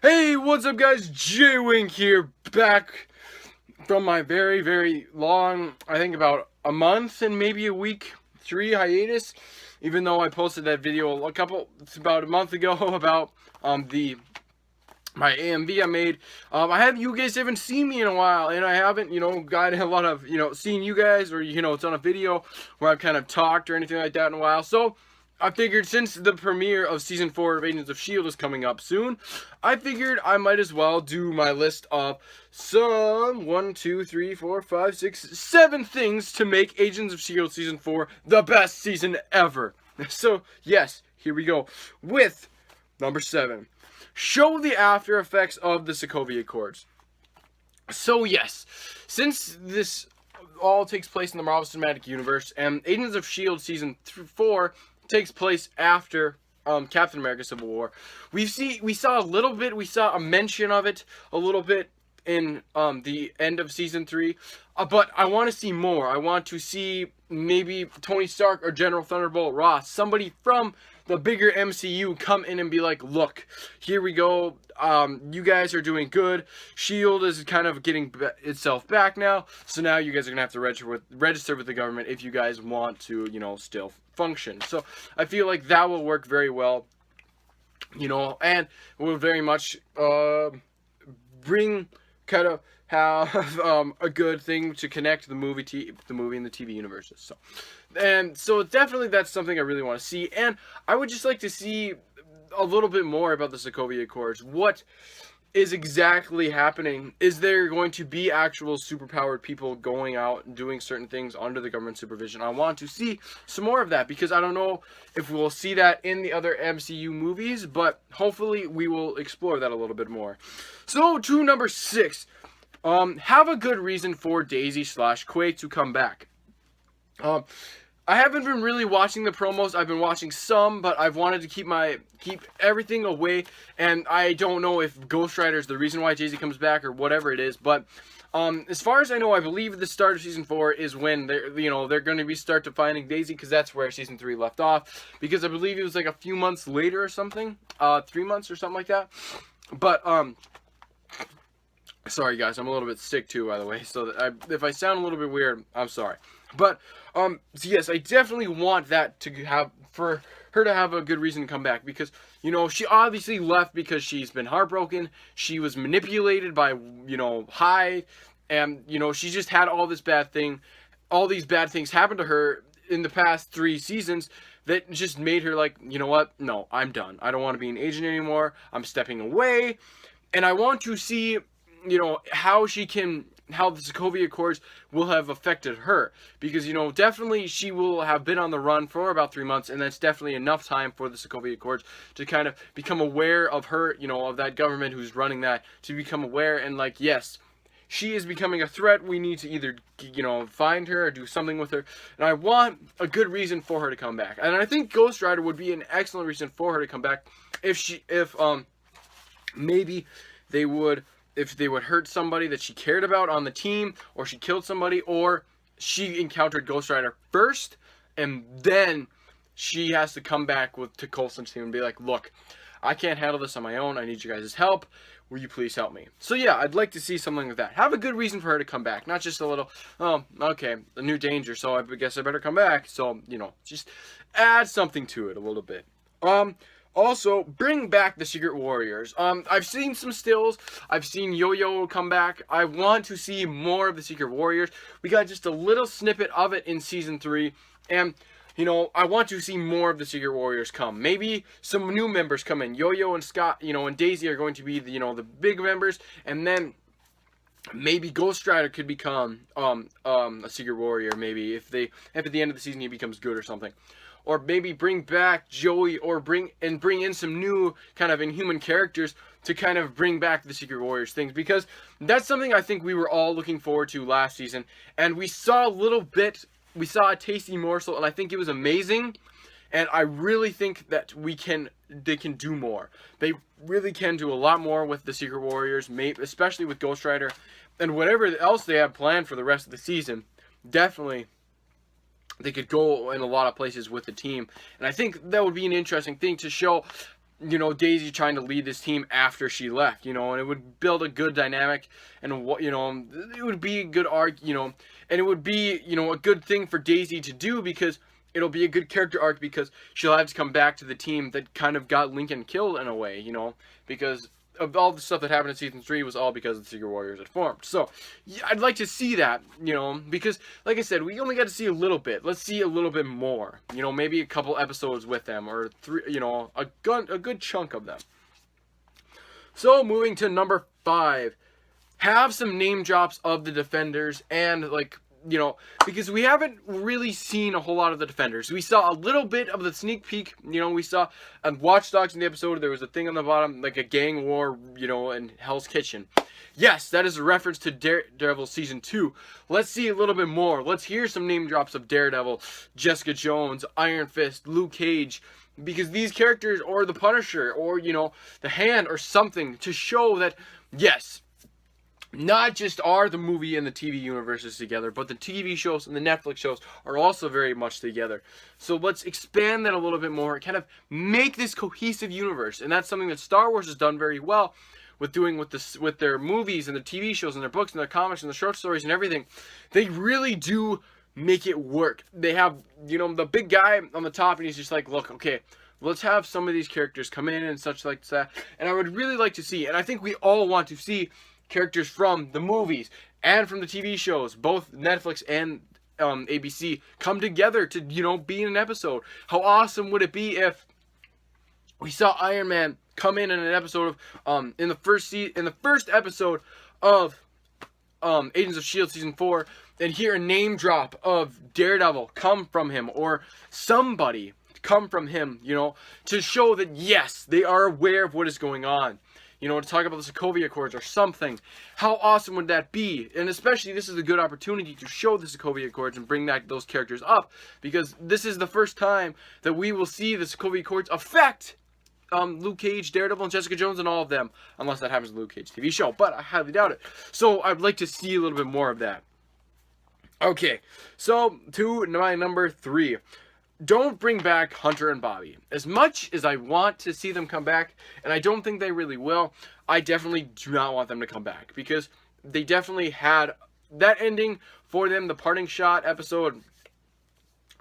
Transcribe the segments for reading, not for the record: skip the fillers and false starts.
Hey, what's up guys? J-Wink here, back from my very, very long, I think about a month and maybe a week 3 hiatus. Even though I posted that video it's about a month ago about my AMV I made. You guys haven't seen me in a while, and I haven't, gotten a lot of, seeing you guys, or, it's on a video where I've kind of talked or anything like that in a while. So I figured since the premiere of Season 4 of Agents of S.H.I.E.L.D. is coming up soon, I figured I might as well do my list of some 1, 2, 3, 4, 5, 6, 7 things to make Agents of S.H.I.E.L.D. Season 4 the best season ever. So, yes, here we go with number 7. Show the after effects of the Sokovia Accords. So, yes, since this all takes place in the Marvel Cinematic Universe, and Agents of S.H.I.E.L.D. Season 4 takes place after Captain America Civil War. We saw a mention of it a little bit in the end of Season 3, but I want to see more. I want to see maybe Tony Stark or General Thunderbolt Ross, somebody from the bigger MCU, come in and be like, look, here we go, you guys are doing good, S.H.I.E.L.D. is kind of getting itself back now, so now you guys are going to have to register with the government if you guys want to, still function. So I feel like that will work very well, and will very much bring kind of have a good thing to connect the movie and the TV universes. So definitely that's something I really want to see, and I would just like to see a little bit more about the Sokovia Accords. What is exactly happening? Is there going to be actual superpowered people going out and doing certain things under the government supervision? I want to see some more of that, because I don't know if we'll see that in the other MCU movies, but hopefully we will explore that a little bit more. So to number 6, have a good reason for Daisy/Quake to come back. I haven't been really watching the promos. I've been watching some, but I've wanted to keep everything away, and I don't know if Ghost Rider is the reason why Daisy comes back or whatever it is, but as far as I know, I believe the start of Season 4 is when they're going to start to finding Daisy, because that's where Season 3 left off, because I believe it was like a few months later or something, 3 months or something like that, but sorry guys, I'm a little bit sick too, by the way, so if I sound a little bit weird, I'm sorry. But, so yes, I definitely want that for her to have a good reason to come back, because, she obviously left because she's been heartbroken, she was manipulated by, S.H.I.E.L.D., and, she just had all these bad things happen to her in the past 3 seasons that just made her like, you know what, no, I'm done. I don't want to be an agent anymore, I'm stepping away, and I want to see how the Sokovia Accords will have affected her, because definitely she will have been on the run for about 3 months, and that's definitely enough time for the Sokovia Accords to kind of become aware of her, of that government who's running that, to become aware and like, yes, she is becoming a threat. We need to either find her or do something with her, and I want a good reason for her to come back. And I think Ghost Rider would be an excellent reason for her to come back if maybe if they would hurt somebody that she cared about on the team, or she killed somebody, or she encountered Ghost Rider first, and then she has to come back to Coulson's team and be like, look, I can't handle this on my own, I need you guys' help, will you please help me? So yeah, I'd like to see something like that. Have a good reason for her to come back, not just a little, oh, okay, a new danger, so I guess I better come back. So, just add something to it a little bit. Also, bring back the Secret Warriors. I've seen some stills. I've seen Yo-Yo come back. I want to see more of the Secret Warriors. We got just a little snippet of it in Season 3. And, I want to see more of the Secret Warriors come. Maybe some new members come in. Yo-Yo and Scott, and Daisy are going to be, the big members. And then maybe Ghost Rider could become a Secret Warrior, maybe, if at the end of the season he becomes good or something. Or maybe bring back Joey, or bring in some new kind of Inhuman characters to kind of bring back the Secret Warriors things, because that's something I think we were all looking forward to last season, and we saw a tasty morsel, and I think it was amazing, and I really think that they can do more. They really can do a lot more with the Secret Warriors, especially with Ghost Rider, and whatever else they have planned for the rest of the season. Definitely they could go in a lot of places with the team, and I think that would be an interesting thing to show you know, Daisy trying to lead this team after she left, you know, and it would build a good dynamic, and what, you know, it would be a good arc, you know, and it would be, you know, a good thing for Daisy to do, because it'll be a good character arc, because she'll have to come back to the team that kind of got Lincoln killed in a way, you know, because of all the stuff that happened in season 3 was all because the Secret Warriors had formed. So yeah, I'd like to see that, you know, because like I said, we only got to see a little bit. Let's see a little bit more, you know, maybe a couple episodes with them, or 3, you know, a good chunk of them. So moving to number 5, have some name drops of the Defenders, and like, you know, because we haven't really seen a whole lot of the Defenders. We saw a little bit of the sneak peek, you know, we saw on Watch Dogs in the episode, there was a thing on the bottom, like a gang war, you know, in Hell's Kitchen. Yes, that is a reference to Daredevil Season 2. Let's see a little bit more. Let's hear some name drops of Daredevil, Jessica Jones, Iron Fist, Luke Cage, because these characters, or the Punisher, or, you know, the Hand, or something, to show that, yes, not just are the movie and the TV universes together, but the TV shows and the Netflix shows are also very much together. So let's expand that a little bit more, kind of make this cohesive universe. And that's something that Star Wars has done very well with doing with their movies and their TV shows and their books and their comics and the short stories and everything. They really do make it work. They have, you know, the big guy on the top, and he's just like, look, okay, let's have some of these characters come in and such like that. And I would really like to see, and I think we all want to see, characters from the movies and from the TV shows, both Netflix and ABC, come together to, you know, be in an episode. How awesome would it be if we saw Iron Man come in an episode of in the first episode of Agents of S.H.I.E.L.D. Season 4, and hear a name drop of Daredevil come from him, or somebody come from him, you know, to show that yes, they are aware of what is going on. You know, to talk about the Sokovia Accords or something. How awesome would that be? And especially, this is a good opportunity to show the Sokovia Accords and bring those characters up, because this is the first time that we will see the Sokovia Accords affect Luke Cage, Daredevil, and Jessica Jones, and all of them, unless that happens in the Luke Cage TV show, but I highly doubt it. So I'd like to see a little bit more of that. Okay, so to my number 3. Don't bring back Hunter and Bobby. As much as I want to see them come back, and I don't think they really will, I definitely do not want them to come back, because they definitely had that ending for them, the parting shot episode,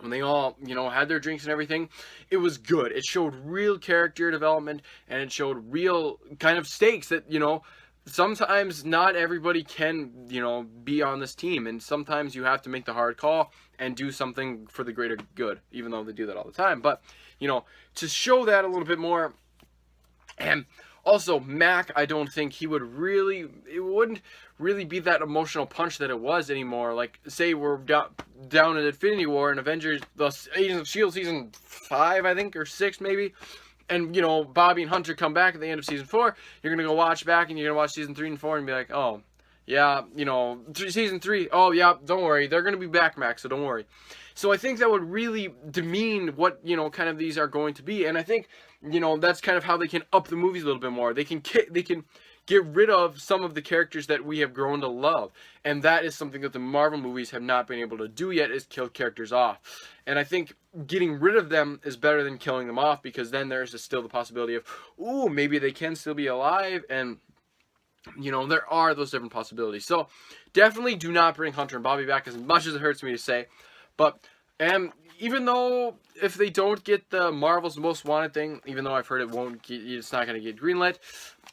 when they all, you know, had their drinks and everything. It was good. It showed real character development, and it showed real kind of stakes that, you know, sometimes not everybody can, you know, be on this team, and sometimes you have to make the hard call and do something for the greater good, even though they do that all the time. But, you know, to show that a little bit more. And also, Mac, I don't think it wouldn't really be that emotional punch that it was anymore. Like, say we're down in Infinity War and Avengers, the Agents of S.H.I.E.L.D. Season 5, I think, or 6 maybe, and, you know, Bobby and Hunter come back at the end of Season 4, you're going to go watch back, and you're going to watch Season 3 and 4 and be like, oh, yeah, you know, Season 3, oh, yeah, don't worry, they're going to be back, Max, so don't worry. So I think that would really demean what, you know, kind of these are going to be, and I think, you know, that's kind of how they can up the movies a little bit more. They can get rid of some of the characters that we have grown to love, and that is something that the Marvel movies have not been able to do yet, is kill characters off. And I think getting rid of them is better than killing them off, because then there's still the possibility of, ooh, maybe they can still be alive, and, you know, there are those different possibilities. So definitely do not bring Hunter and Bobby back, as much as it hurts me to say. But even though if they don't get the Marvel's Most Wanted thing, even though I've heard it's not going to get greenlit,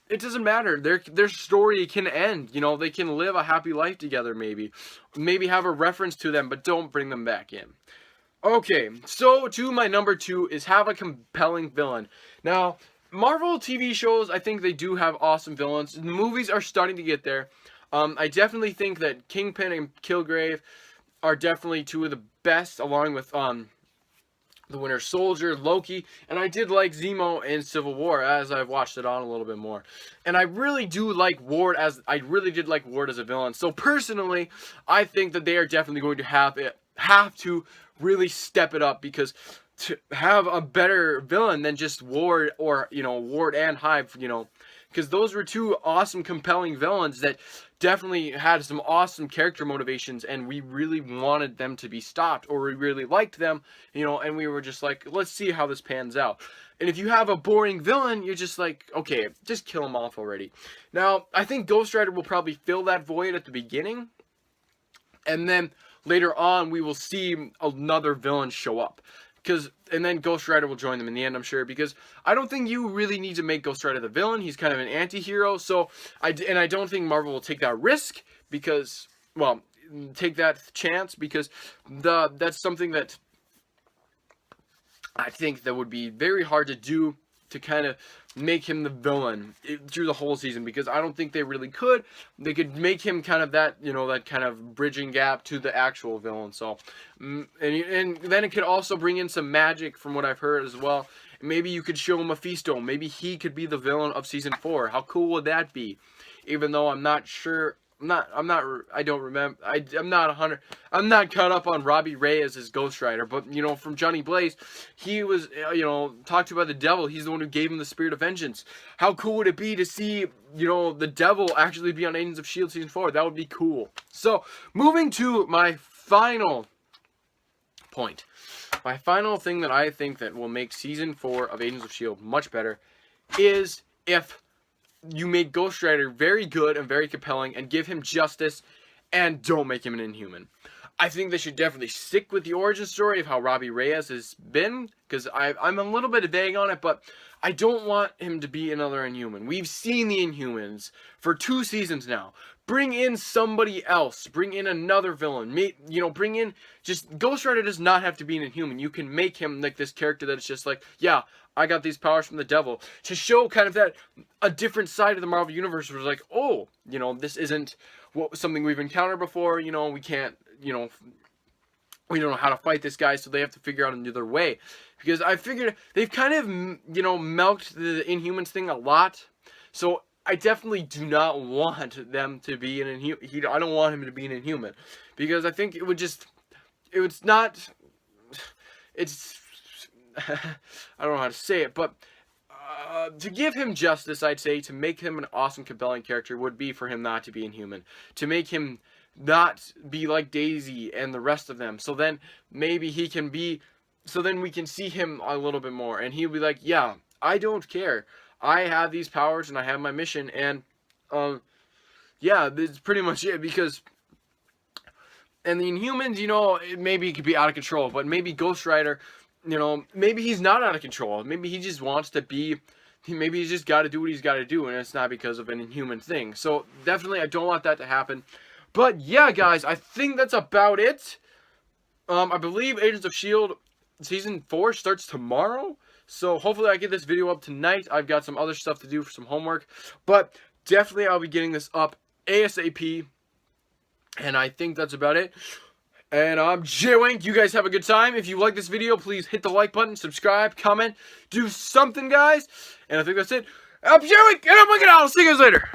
it doesn't matter. Their story can end. You know, they can live a happy life together, maybe have a reference to them, but don't bring them back in. Okay, so to my number 2 is have a compelling villain. Now, Marvel TV shows, I think they do have awesome villains. The movies are starting to get there. I definitely think that Kingpin and Kilgrave are definitely 2 of the best, along with the Winter Soldier, Loki, and I did like Zemo in Civil War, as I've watched it on a little bit more. And I really do like Ward I really did like Ward as a villain. So personally, I think that they are definitely going to have to really step it up, because to have a better villain than just Ward, or, you know, Ward and Hive, you know, because those were two awesome, compelling villains that definitely had some awesome character motivations, and we really wanted them to be stopped, or we really liked them, you know, and we were just like, let's see how this pans out. And if you have a boring villain, you're just like, okay, just kill him off already. Now, I think Ghost Rider will probably fill that void at the beginning, and then later on we will see another villain show up, and then Ghost Rider will join them in the end, I'm sure, because I don't think you really need to make Ghost Rider the villain. He's kind of an anti-hero, so I don't think Marvel will take that risk, because, well, take that chance, because that's something that I think that would be very hard to do, to kind of make him the villain through the whole season, because I don't think they really could. They could make him kind of that, you know, that kind of bridging gap to the actual villain. So, and then it could also bring in some magic, from what I've heard as well. Maybe you could show him Mephisto. Maybe he could be the villain of season 4. How cool would that be? Even though I'm not sure. I'm not caught up on Robbie Reyes as Ghost Rider, but, you know, from Johnny Blaze, he was, you know, talked about the devil. He's the one who gave him the spirit of vengeance. How cool would it be to see, you know, the devil actually be on Agents of S.H.I.E.L.D. season 4? That would be cool. So, moving to my final point. My final thing that I think that will make season 4 of Agents of S.H.I.E.L.D. much better is if you make Ghost Rider very good and very compelling, and give him justice, and don't make him an Inhuman. I think they should definitely stick with the origin story of how Robbie Reyes has been, because I'm a little bit vague on it, but I don't want him to be another Inhuman. We've seen the Inhumans for 2 seasons now. Bring in somebody else. Bring in another villain. You know, bring in, just, Ghost Rider does not have to be an Inhuman. You can make him like this character that is just like, yeah, I got these powers from the devil. To show kind of that, a different side of the Marvel Universe, where it's like, oh, you know, this isn't something we've encountered before, you know, we can't, you know, we don't know how to fight this guy, so they have to figure out another way. Because I figured they've kind of, you know, milked the Inhumans thing a lot. So I definitely do not want them to be an Inhuman. I don't want him to be an Inhuman. Because I think it would just, it's not, it's, I don't know how to say it, but to give him justice, I'd say, to make him an awesome, compelling character, would be for him not to be Inhuman. To make him not be like Daisy and the rest of them. So then maybe he can be, so then we can see him a little bit more, and he'll be like, yeah, I don't care. I have these powers and I have my mission, and yeah, that's pretty much it. Because, and the Inhumans, you know, maybe it could be out of control, but maybe Ghost Rider, you know, maybe he's not out of control. Maybe he just wants to be, maybe he's just got to do what he's got to do, and it's not because of an Inhuman thing. So definitely, I don't want that to happen. But yeah, guys, I think that's about it. I believe Agents of S.H.I.E.L.D. Season 4 starts tomorrow. So hopefully I get this video up tonight. I've got some other stuff to do for some homework. But definitely I'll be getting this up ASAP. And I think that's about it. And I'm J-Wink. You guys have a good time. If you like this video, please hit the like button, subscribe, comment, do something, guys. And I think that's it. I'm J-Wink, and I'm looking out. I'll see you guys later.